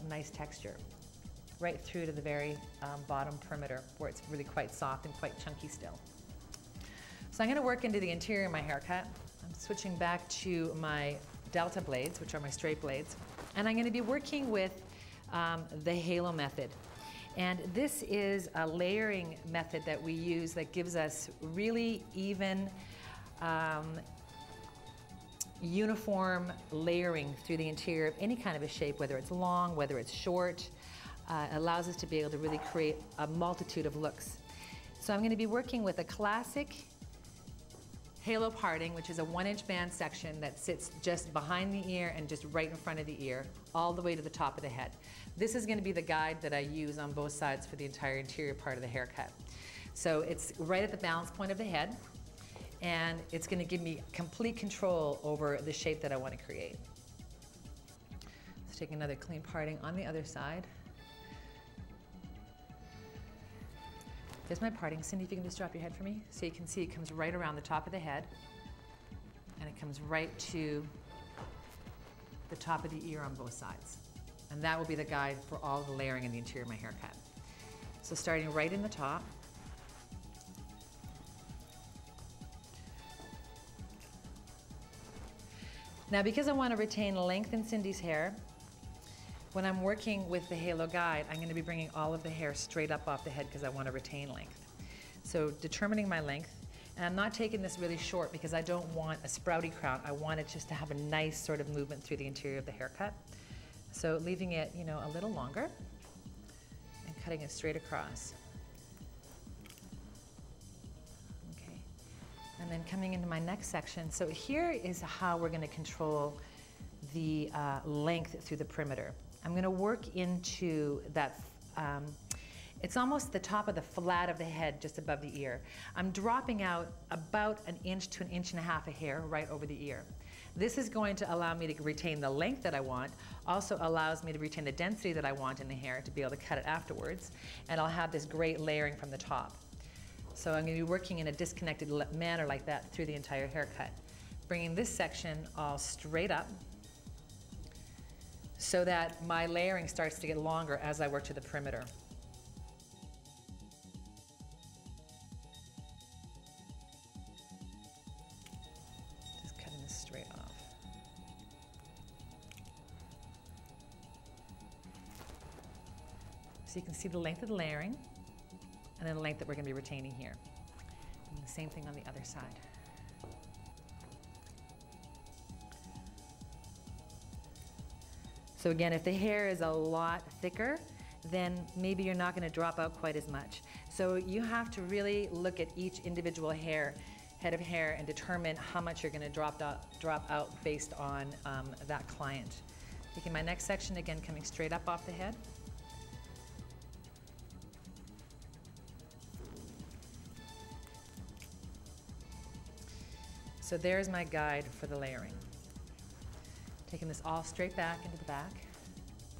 nice texture right through to the very bottom perimeter where it's really quite soft and quite chunky still. So I'm going to work into the interior of my haircut. I'm switching back to my delta blades, which are my straight blades, and I'm going to be working with the halo method. And this is a layering method that we use that gives us really even, uniform layering through the interior of any kind of a shape, whether it's long, whether it's short. It allows us to be able to really create a multitude of looks. So I'm going to be working with a classic halo parting, which is a 1-inch band section that sits just behind the ear and just right in front of the ear, all the way to the top of the head. This is going to be the guide that I use on both sides for the entire interior part of the haircut. So it's right at the balance point of the head, and it's going to give me complete control over the shape that I want to create. Let's take another clean parting on the other side. There's my parting. Cindy, if you can just drop your head for me. So you can see it comes right around the top of the head, and it comes right to the top of the ear on both sides. And that will be the guide for all the layering in the interior of my haircut. So starting right in the top, now, because I want to retain length in Cindy's hair, when I'm working with the halo guide, I'm going to be bringing all of the hair straight up off the head because I want to retain length. So determining my length, and I'm not taking this really short because I don't want a sprouty crown. I want it just to have a nice sort of movement through the interior of the haircut. So leaving it, you know, a little longer and cutting it straight across. And then coming into my next section. So here is how we're going to control the length through the perimeter. I'm going to work into that, it's almost the top of the flat of the head just above the ear. I'm dropping out about 1 inch to 1.5 inches of hair right over the ear. This is going to allow me to retain the length that I want, also allows me to retain the density that I want in the hair to be able to cut it afterwards, and I'll have this great layering from the top. So I'm going to be working in a disconnected manner like that through the entire haircut. Bringing this section all straight up so that my layering starts to get longer as I work to the perimeter. Just cutting this straight off. So you can see the length of the layering, and then the length that we're going to be retaining here. And the same thing on the other side. So again, if the hair is a lot thicker, then maybe you're not going to drop out quite as much. So you have to really look at each individual head of hair and determine how much you're going to drop out based on that client. Taking my next section, again coming straight up off the head. So there's my guide for the layering. Taking this all straight back into the back.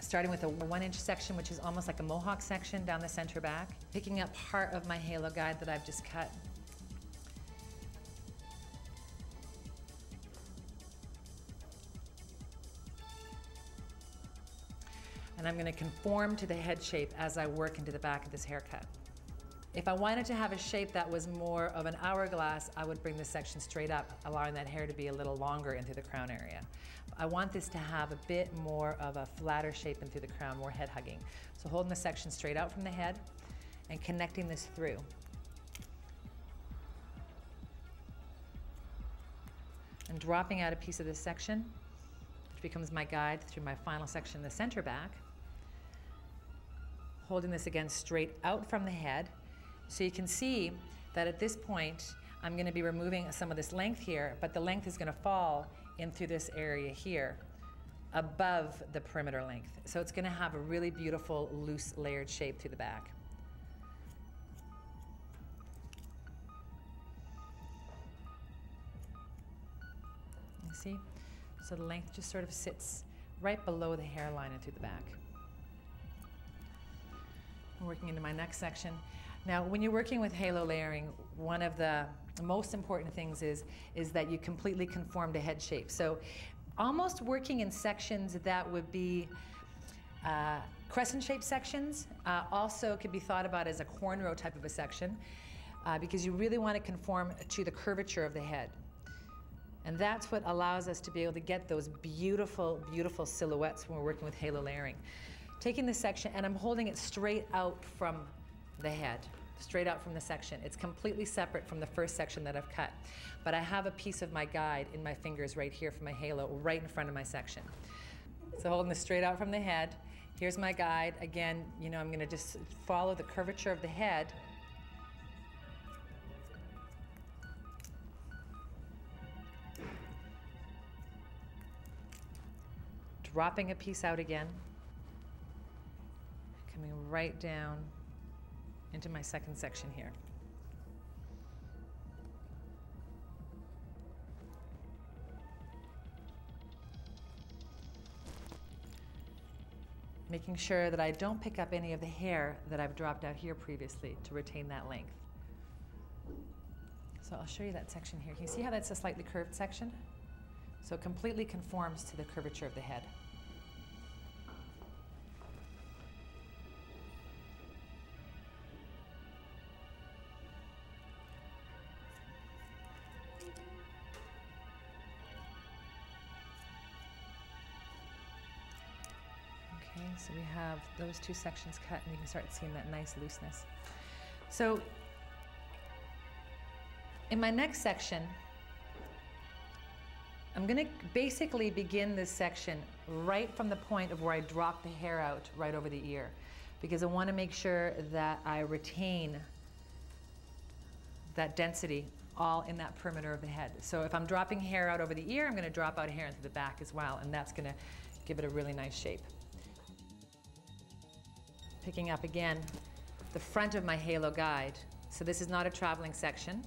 Starting with a 1-inch section, which is almost like a mohawk section down the center back. Picking up part of my halo guide that I've just cut. And I'm going to conform to the head shape as I work into the back of this haircut. If I wanted to have a shape that was more of an hourglass, I would bring this section straight up, allowing that hair to be a little longer into the crown area. I want this to have a bit more of a flatter shape in through the crown, more head hugging. So holding the section straight out from the head and connecting this through. And dropping out a piece of this section, which becomes my guide through my final section, the center back. Holding this again straight out from the head. So you can see that at this point, I'm going to be removing some of this length here, but the length is going to fall in through this area here, above the perimeter length. So it's going to have a really beautiful, loose, layered shape through the back. You see? So the length just sort of sits right below the hairline and through the back. I'm working into my next section. Now, when you're working with halo layering, one of the most important things is that you completely conform to head shape. So almost working in sections that would be Crescent-shaped sections also could be thought about as a cornrow type of a section because you really want to conform to the curvature of the head. And that's what allows us to be able to get those beautiful, beautiful silhouettes when we're working with halo layering. Taking this section, and I'm holding it straight out from the head, straight out from the section. It's completely separate from the first section that I've cut. But I have a piece of my guide in my fingers right here for my halo, right in front of my section. So holding this straight out from the head, here's my guide. Again, you know, I'm gonna just follow the curvature of the head. Dropping a piece out again, coming right down into my second section here. Making sure that I don't pick up any of the hair that I've dropped out here previously to retain that length. So I'll show you that section here. Can you see how that's a slightly curved section? So it completely conforms to the curvature of the head. Okay, so we have those two sections cut and you can start seeing that nice looseness. So in my next section, I'm going to basically begin this section right from the point of where I drop the hair out right over the ear, because I want to make sure that I retain that density all in that perimeter of the head. So if I'm dropping hair out over the ear, I'm going to drop out hair into the back as well, and that's going to give it a really nice shape. Picking up again the front of my halo guide. So this is not a traveling section.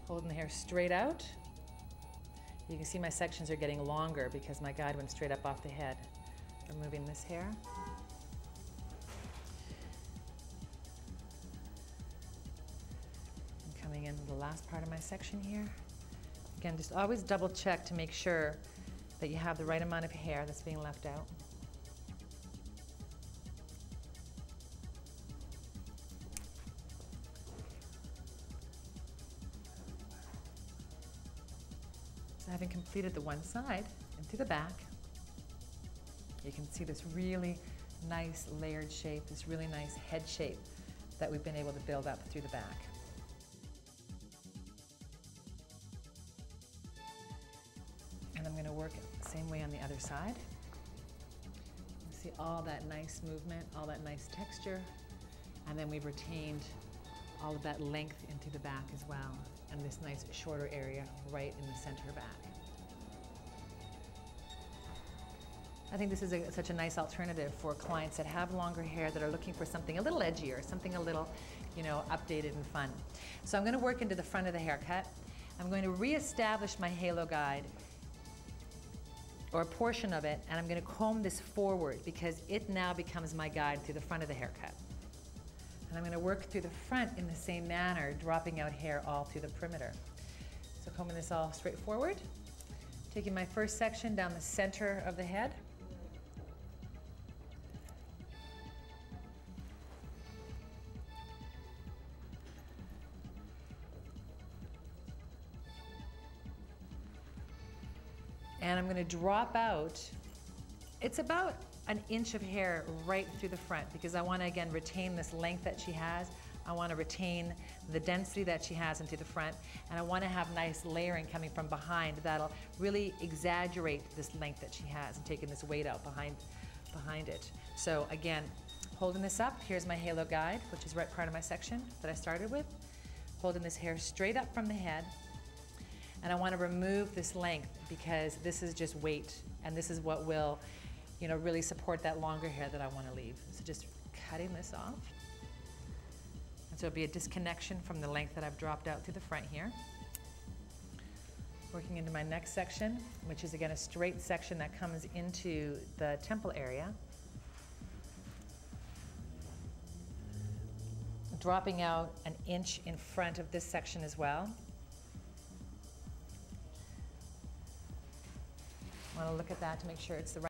Holding the hair straight out. You can see my sections are getting longer because my guide went straight up off the head. Removing this hair. And coming into the last part of my section here. Again, just always double check to make sure that you have the right amount of hair that's being left out. Having completed the one side and through the back, you can see this really nice layered shape, this really nice head shape that we've been able to build up through the back. And I'm going to work it the same way on the other side. You see all that nice movement, all that nice texture, and then we've retained all of that length into the back as well, and this nice shorter area right in the center back. I think this is such a nice alternative for clients that have longer hair that are looking for something a little edgier, something a little, you know, updated and fun. So I'm going to work into the front of the haircut. I'm going to reestablish my halo guide, or a portion of it, and I'm going to comb this forward because it now becomes my guide through the front of the haircut. And I'm going to work through the front in the same manner, dropping out hair all through the perimeter. So combing this all straight forward, taking my first section down the center of the head. And I'm going to drop out, it's about an inch of hair right through the front because I want to again retain this length that she has. I want to retain the density that she has into the front, and I want to have nice layering coming from behind that'll really exaggerate this length that she has and taking this weight out behind it. So again, holding this up, here's my halo guide, which is right part of my section that I started with. Holding this hair straight up from the head, and I want to remove this length because this is just weight, and this is what will, you know, really support that longer hair that I want to leave. So just cutting this off. And so it'll be a disconnection from the length that I've dropped out through the front here. Working into my next section, which is again a straight section that comes into the temple area. Dropping out an inch in front of this section as well. I want to look at that to make sure it's the right